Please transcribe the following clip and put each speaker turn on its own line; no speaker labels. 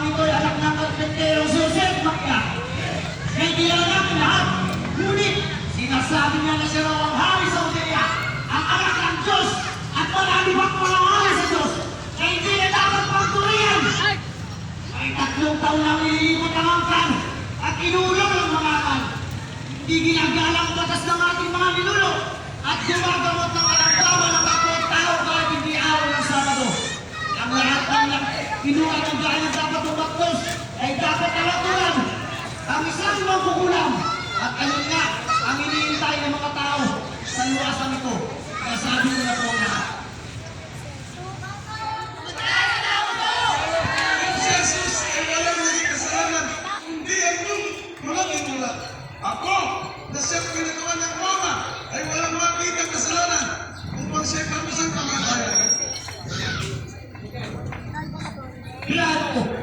kami ko'y anak ng karpentero Joseph Makia. May kilala namin lahat. Ngunit, sinasabi niya na siya raw ang hari sa Udeya, ang anak ng Diyos, at marami pang mga hari sa Diyos na hindi na dapat pagturihan. May 3 taon lang nililibot ang angkan at inulong ang mga aral. Hindi ginagalang ang batas ng ating mga ninuno at gumagamot ng alambawa ng kapwa tao kahit hindi araw ng Sabado. Ang lahat ng kinuha ng dahil dapat umaktos ay dapat alaturan ang isang mangkukulam. At ayun nga, ang iniintay ng mga tao sa luwasan ito. Nasabi ko na po ang lahat.
Si Jesus ay walang naging kasalanan, hindi ang mga tinula. Ako, na siyang pinagawa ng Roma, ay walang makitang kasalanan upang siya'y pamusang pangalayan.
Klaro!